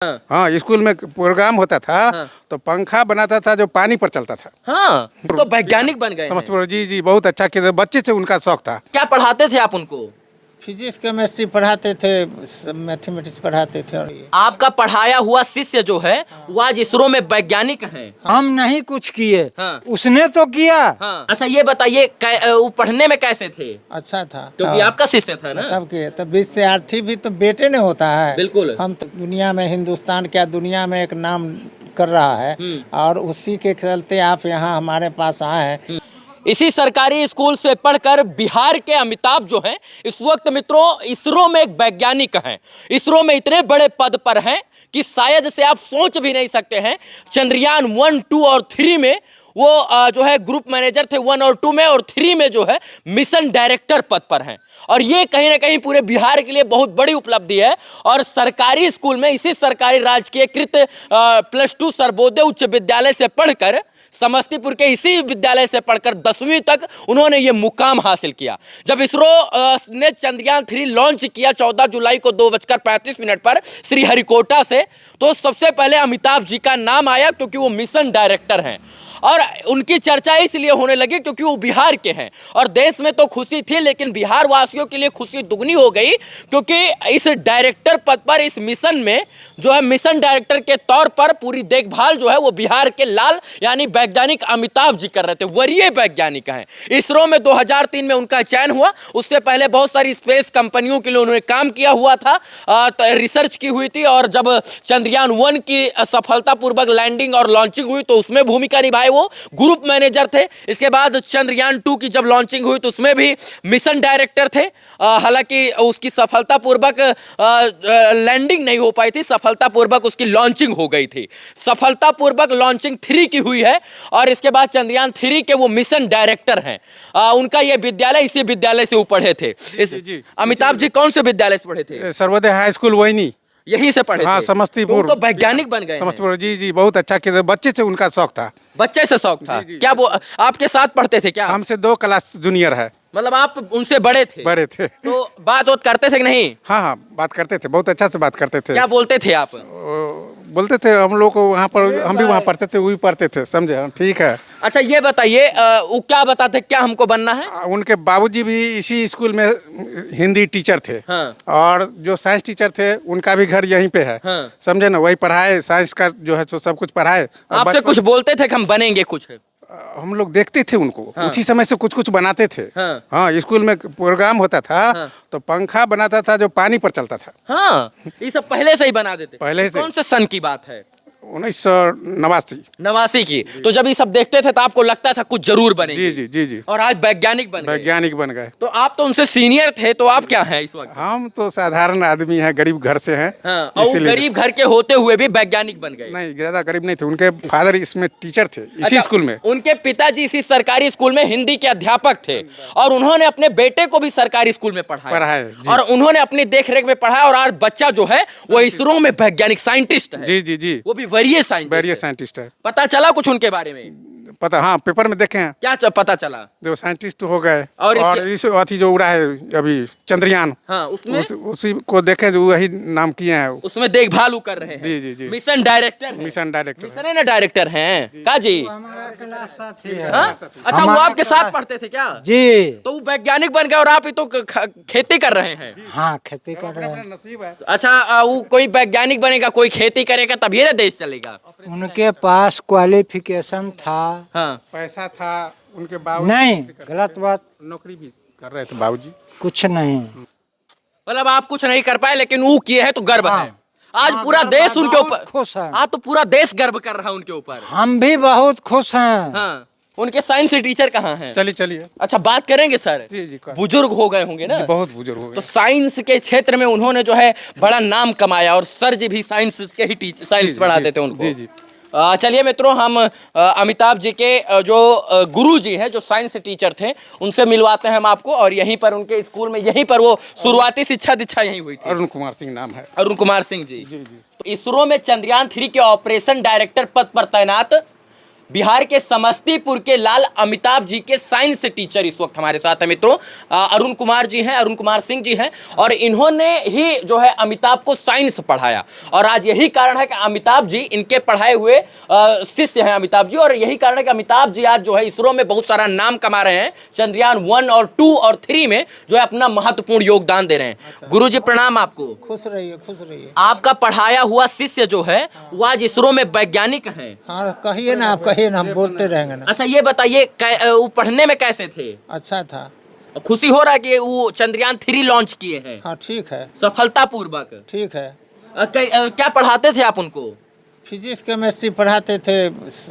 हाँ, स्कूल में प्रोग्राम होता था। हाँ। तो पंखा बनाता था जो पानी पर चलता था। हाँ, तो वैज्ञानिक बन गए हैं। समझते जी जी, बहुत अच्छा किया, बच्चे से उनका शौक था। क्या पढ़ाते थे आप उनको? फिजिक्स केमिस्ट्री पढ़ाते थे, मैथमेटिक्स पढ़ाते थे। और ये आपका पढ़ाया हुआ शिष्य जो है वो आज इसरो में वैज्ञानिक हैं। हम नहीं कुछ किए, हाँ। उसने तो किया। हाँ। अच्छा ये बताइए वो पढ़ने में कैसे थे? अच्छा था, क्योंकि आपका शिष्य था ना। तब के तब विद्यार्थी भी तो बेटे ने होता है। बिल्कुल। हम तो दुनिया में, हिंदुस्तान क्या दुनिया में एक नाम कर रहा है, और उसी के चलते आप यहाँ हमारे पास आए हैं। इसी सरकारी स्कूल से पढ़कर बिहार के अमिताभ जो हैं इस वक्त मित्रों इसरो में एक वैज्ञानिक हैं। इसरो में इतने बड़े पद पर हैं कि शायद से आप सोच भी नहीं सकते हैं। चंद्रयान 1, 2 और 3 में वो जो है ग्रुप मैनेजर थे 1 और 2 में, और 3 में जो है मिशन डायरेक्टर पद पर हैं। और ये कहीं ना कहीं पूरे बिहार के लिए बहुत बड़ी उपलब्धि है। और सरकारी स्कूल में, इसी सरकारी राजकीयकृत +2 सर्वोदय उच्च विद्यालय से पढ़कर, समस्तीपुर के इसी विद्यालय से पढ़कर 10वीं तक उन्होंने ये मुकाम हासिल किया। जब इसरो ने चंद्रयान 3 लॉन्च किया 14 जुलाई को 2:35 पर श्रीहरिकोटा से, तो सबसे पहले अमिताभ जी का नाम आया, क्योंकि वो मिशन डायरेक्टर हैं। और उनकी चर्चा इसलिए होने लगी क्योंकि वो बिहार के हैं। और देश में तो खुशी थी, लेकिन बिहार वासियों के लिए खुशी दुगनी हो गई, क्योंकि इस डायरेक्टर पद पर, इस मिशन में जो है मिशन डायरेक्टर के तौर पर पूरी देखभाल जो है वो बिहार के लाल यानी वैज्ञानिक अमिताभ जी कर रहे थे। वरीय वैज्ञानिक हैं। इसरो में 2003 में उनका चयन हुआ। उससे पहले बहुत सारी स्पेस कंपनियों के लिए उन्होंने काम किया हुआ था, तो रिसर्च की हुई थी। और जब चंद्रयान 1 की सफलतापूर्वक लैंडिंग और लॉन्चिंग हुई तो उसमें भूमिका निभाई, वो ग्रुप मैनेजर थे। इसके बाद चंद्रयान 2 की जब लॉन्चिंग हुई तो उसमें भी मिशन डायरेक्टर थे। हालांकि उसकी सफलतापूर्वक लैंडिंग नहीं हो पाई थी, सफलतापूर्वक उसकी लॉन्चिंग हो गई थी। सफलतापूर्वक लॉन्चिंग 3 की हुई है, और इसके बाद चंद्रयान 3 के वो मिशन डायरेक्टर हैं। उनका ये विद्यालय, इसी विद्यालय से वो पढ़े थे। जी। अमिताभ जी कौन से विद्यालय से पढ़े थे? सर्वोदय हाई स्कूल वही, यहीं से पढ़े हाँ, थे? समस्तीपुर। तो वैज्ञानिक बन गए हैं। समस्तीपुर जी जी, बहुत अच्छा किया, बच्चे से उनका शौक था। बच्चे से शौक था। क्या वो आपके साथ पढ़ते थे क्या? हमसे 2 क्लास जूनियर है। मतलब आप उनसे बड़े थे? बड़े थे। तो बात करते थे कि नहीं? हाँ हाँ, बात करते थे, बहुत अच्छा से बात करते थे। क्या बोलते थे आप? बोलते थे हम लोग को वहाँ पर, हम भी वहाँ पढ़ते थे, वो भी पढ़ते थे, समझे हम? ठीक है। अच्छा ये बताइए, वो क्या बताते, क्या हमको बनना है? उनके बाबूजी भी इसी स्कूल में हिंदी टीचर थे। हाँ। और जो साइंस टीचर थे उनका भी घर यहीं पे है। हाँ। समझे ना, वही पढ़ाए, साइंस का जो है सो सब कुछ पढ़ाए। आपसे कुछ बोलते थे कि हम बनेंगे कुछ? हम लोग देखते थे उनको। हाँ। उसी समय से कुछ कुछ बनाते थे। हाँ। हाँ, स्कूल में प्रोग्राम होता था। हाँ। तो पंखा बनाता था जो पानी पर चलता था। हाँ, ये सब पहले से ही बना देते? पहले से। कौन से सन की बात है? 1989 की। तो जब ये सब देखते थे तो आपको लगता था कुछ जरूर बनेंगे? जी जी जी जी। और आज वैज्ञानिक बन गए। वैज्ञानिक बन गए। तो आप तो उनसे सीनियर थे, तो आप क्या हैं इस वक्त? हम तो साधारण आदमी हैं, गरीब घर से हैं। हाँ, और इसीलिए। गरीब घर के होते हुए भी वैज्ञानिक बन गए? नहीं, ज्यादा गरीब नहीं थे, उनके फादर इसमें टीचर थे, इसी स्कूल में। उनके पिताजी इसी सरकारी स्कूल में हिंदी के अध्यापक थे, और उन्होंने अपने बेटे को भी सरकारी स्कूल में पढ़ाया जी। और उन्होंने अपनी देखरेख में पढ़ाया। और आज बच्चा जो है वो इसरो में वैज्ञानिक साइंटिस्ट है। जी जी जी, वो भी वरीय साइंटिस्ट है। पता चला कुछ उनके बारे में? पता, हाँ, पेपर में देखे हैं। क्या पता चला? जो साइंटिस्ट हो गए। और इस अथी जो उड़ा है अभी चंद्रयान, हाँ, उसमें उसी को देखे जो वही नाम किए हैं। उसमें देखभाल वो कर रहे हैं। जी जी जी। Mission director mission director mission ना डायरेक्टर हैं का जी? हमारा क्लास साथी है। हाँ? अच्छा, वो आपके साथ पढ़ते थे क्या? जी। तो वो वैज्ञानिक बन गए और आप ही तो खेती कर रहे हैं। हाँ, खेती कर रहे हैं। नसीब है। अच्छा, वो कोई वैज्ञानिक बनेगा, कोई खेती करेगा, तभी ना देश चलेगा। उनके पास क्वालिफिकेशन था। हाँ। पैसा था उनके बाबू। नहीं, गलत बात। नौकरी भी कर रहे थे बाबूजी। कुछ नहीं। मतलब आप कुछ नहीं कर पाए, लेकिन वो किए हैं तो गर्व है। आज पूरा देश उनके ऊपर खुश है। आज तो पूरा देश गर्व कर रहा है उनके ऊपर। हम भी बहुत खुश हैं। हाँ। उनके साइंस टीचर कहाँ हैं? चलिए। अच्छा, बात करेंगे सर। जी, बुजुर्ग हो गए होंगे ना? बहुत बुजुर्ग हो तो गए। साइंस के क्षेत्र में उन्होंने जो है बड़ा नाम कमाया, और सर जी भी साइंस के ही साइंस पढ़ाते थे उनको। जी। चलिए मित्रों, हम अमिताभ जी के जो गुरु जी हैं, जो साइंस टीचर थे, उनसे मिलवाते हैं हम आपको। और यहीं पर उनके स्कूल में, यहीं पर वो शुरुआती शिक्षा दीक्षा यहीं हुई थी। अरुण कुमार सिंह नाम है। अरुण कुमार सिंह जी। तो इसरो में चंद्रयान 3 के ऑपरेशन डायरेक्टर पद पर तैनात बिहार के समस्तीपुर के लाल अमिताभ जी के साइंस टीचर इस वक्त हमारे साथ है मित्रों। अरुण कुमार जी हैं, अरुण कुमार सिंह जी हैं, और इन्होंने ही जो है अमिताभ को साइंस पढ़ाया, और आज यही कारण है कि अमिताभ जी इनके पढ़ाए हुए शिष्य हैं अमिताभ जी, और यही कारण है कि अमिताभ जी आज जो है इसरो में बहुत सारा नाम कमा रहे हैं। चंद्रयान 1 और 2 और 3 में जो है अपना महत्वपूर्ण योगदान दे रहे हैं। अच्छा। गुरु जी प्रणाम आपको। खुश रहिए, खुश रहिए। आपका पढ़ाया हुआ शिष्य जो है वो आज इसरो में वैज्ञानिक हैं। हाँ कहिए ना, आप कहिए ना, हम बोलते रहेंगे ना। अच्छा ये बताइए वो पढ़ने में कैसे थे? अच्छा था। खुशी हो रहा है कि वो चंद्रयान 3 लॉन्च किए हैं हाँ ठीक है, सफलतापूर्वक। ठीक है। क्या पढ़ाते थे आप उनको? फिजिक्स केमिस्ट्री पढ़ाते थे,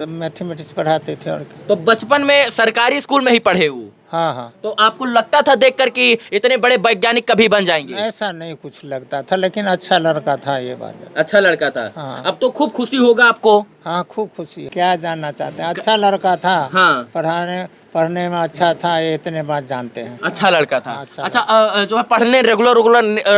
मैथमेटिक्स पढ़ाते थे, और क्या। तो बचपन में सरकारी स्कूल में ही पढ़े वो? हाँ हाँ। तो आपको लगता था देखकर कि इतने बड़े वैज्ञानिक कभी बन जाएंगे? ऐसा नहीं कुछ लगता था, लेकिन अच्छा लड़का था, ये बात है। अच्छा लड़का था। हाँ। अब तो खूब खुशी होगा आपको। हाँ खूब खुशी है। क्या जानना चाहते हैं? अच्छा लड़का था। हाँ। पढ़ने में अच्छा था, ये इतने बात जानते हैं। अच्छा लड़का था। अच्छा अच्छा जो है पढ़ने रेगुलर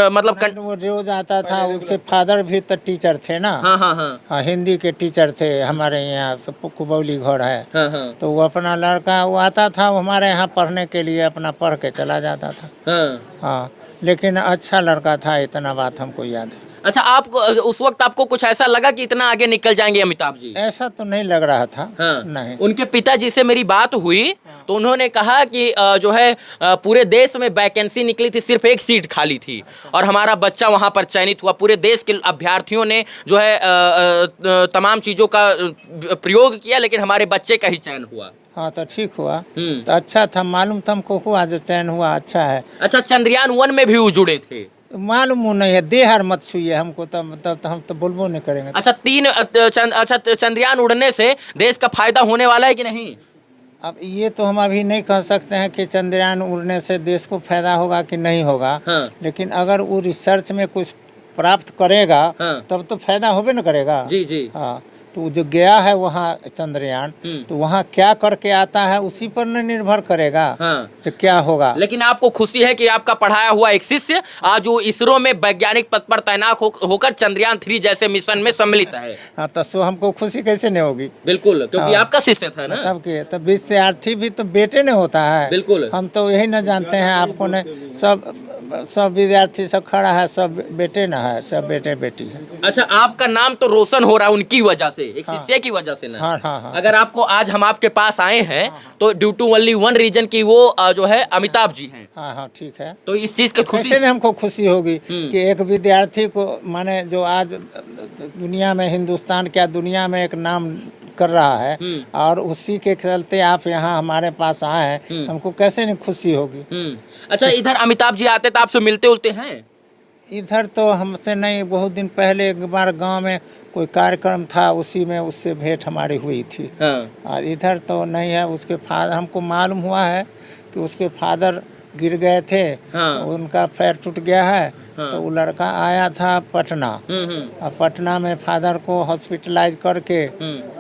मतलब वो रोज आता था। उसके फादर भी तो टीचर थे ना। हाँ हाँ हाँ हाँ, हिंदी के टीचर थे। हमारे यहाँ कुबौली घर है। हाँ हाँ तो वो अपना लड़का वो आता था, वो हमारे यहाँ पढ़ने के लिए अपना पढ़ के चला जाता था। हाँ। हाँ, लेकिन अच्छा लड़का था, इतना बात हमको याद है। अच्छा आपको उस वक्त आपको कुछ ऐसा लगा कि इतना आगे निकल जाएंगे अमिताभ जी? ऐसा तो नहीं लग रहा था। हाँ। नहीं। उनके पिताजी से मेरी बात हुई तो उन्होंने कहा कि जो है पूरे देश में वैकेंसी निकली थी, सिर्फ एक सीट खाली थी और हमारा बच्चा वहां पर चयनित हुआ। पूरे देश के अभ्यर्थियों ने जो है तमाम चीज़ों का प्रयोग किया, लेकिन हमारे बच्चे का ही चयन हुआ। हाँ तो ठीक हुआ। तो अच्छा था, मालूम था हमको, हुआ जो चयन हुआ, अच्छा है। अच्छा चंद्रयान 1 में भी वो जुड़े थे? मालूम नहीं है, देहर मत छुइए हमको, तब तो हम तो बोलबो नहीं करेंगे। अच्छा चंद्रयान उड़ने से देश का फायदा होने वाला है कि नहीं? अब ये तो हम अभी नहीं कह सकते हैं कि चंद्रयान उड़ने से देश को फायदा होगा कि नहीं होगा। हाँ। लेकिन अगर वो रिसर्च में कुछ प्राप्त करेगा हाँ। तब तो फायदा होबे न करेगा। जी जी। हाँ, तो जो गया है वहाँ चंद्रयान, तो वहाँ क्या करके आता है उसी पर न निर्भर करेगा। हाँ। तो क्या होगा। लेकिन आपको खुशी है कि आपका पढ़ाया हुआ एक शिष्य आज वो इसरो में वैज्ञानिक पद पर तैनात होकर चंद्रयान 3 जैसे मिशन में सम्मिलित है। हाँ तो सो हमको खुशी कैसे नहीं होगी। बिल्कुल, क्योंकि हाँ। आपका शिष्य था ना। तब के तब विद्यार्थी भी तो बेटे ने होता है। बिल्कुल। हम तो यही न जानते हैं, आपको ने सब विद्यार्थी सब खड़ा है, सब बेटे न है, सब बेटे बेटी है। अच्छा आपका नाम तो रोशन हो रहा है उनकी वजह से, एक शिष्य की वजह से ना। हाँ हाँ हाँ। अगर आपको आज हम आपके पास आए हैं तो due to only one reason की वो जो है अमिताभ जी हैं। हाँ हाँ ठीक है। तो इस चीज की खुशी कैसे नहीं हमको खुशी होगी कि एक विद्यार्थी को, माने जो आज दुनिया में, हिंदुस्तान क्या दुनिया में एक नाम कर रहा है, और उसी के चलते आप यहाँ हमारे पास आए हैं, हमको कैसे नहीं खुशी होगी। अच्छा इधर अमिताभ जी आते तो आपसे मिलते उलते हैं? इधर तो हमसे नहीं, बहुत दिन पहले एक बार गांव में कोई कार्यक्रम था, उसी में उससे भेंट हमारी हुई थी। हाँ। और इधर तो नहीं है। उसके फादर, हमको मालूम हुआ है कि उसके फादर गिर गए थे। हाँ। तो उनका पैर टूट गया है। तो वो लड़का आया था पटना, और पटना में फादर को हॉस्पिटलाइज करके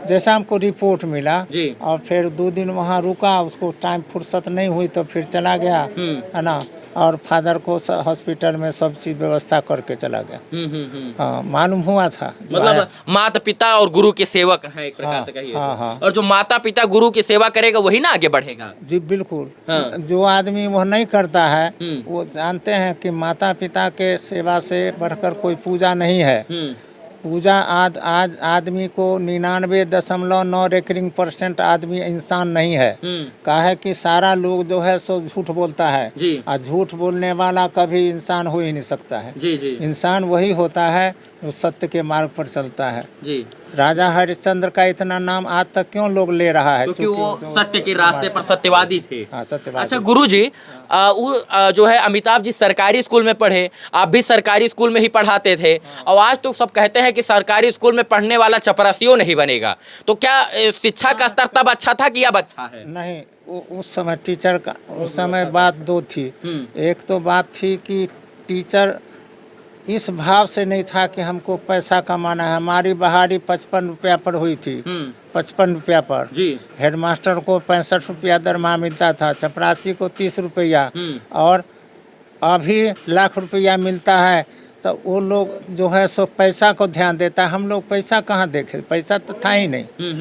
जैसा हमको रिपोर्ट मिला, जी। और फिर 2 दिन वहाँ रुका, उसको टाइम फुर्सत नहीं हुई तो फिर चला गया, है ना। और फादर को हॉस्पिटल में सब चीज व्यवस्था करके चला गया। हाँ मालूम हुआ था। मतलब माता पिता और गुरु के सेवक हैं एक प्रकार से कहिए। हाँ, हाँ। और जो माता पिता गुरु की सेवा करेगा वही ना आगे बढ़ेगा। जी बिल्कुल। हाँ। जो आदमी वह नहीं करता है, वो जानते हैं कि माता पिता के सेवा से बढ़कर कोई पूजा नहीं है। पूजा आज आदमी को 99.9 रेकरिंग% आदमी इंसान नहीं है। कहा है कि सारा लोग जो है सो झूठ बोलता है, और झूठ बोलने वाला कभी इंसान हो ही नहीं सकता है। जी जी। इंसान वही होता है जो सत्य के मार्ग पर चलता है। जी। राजा हरिश्चंद्र का इतना नाम आज तक क्यों लोग ले रहा है? क्योंकि वो सत्य के रास्ते पर सत्यवादी थे। हाँ सत्यवादी। अच्छा गुरुजी, जो है अमिताभ जी सरकारी स्कूल में पढ़े, आप भी सरकारी स्कूल में ही पढ़ाते थे, और आज तो सब कहते हैं कि सरकारी स्कूल में पढ़ने वाला चपरासियों नहीं बनेगा। तो क्या शिक्षा का स्तर तब अच्छा था कि अब अच्छा है? नहीं, उस समय टीचर का, उस समय बात 2 थी। एक तो बात थी कि टीचर इस भाव से नहीं था कि हमको पैसा कमाना है। हमारी बहाली 55 रुपया पर हुई थी, 55 रुपया पर। जी। हेडमास्टर को 65 रुपया दरमाहा मिलता था, चपरासी को 30 रुपया, और अभी लाख रुपया मिलता है। तो वो लोग जो है सो पैसा को ध्यान देता है, हम लोग पैसा कहाँ देखे, पैसा तो था ही नहीं।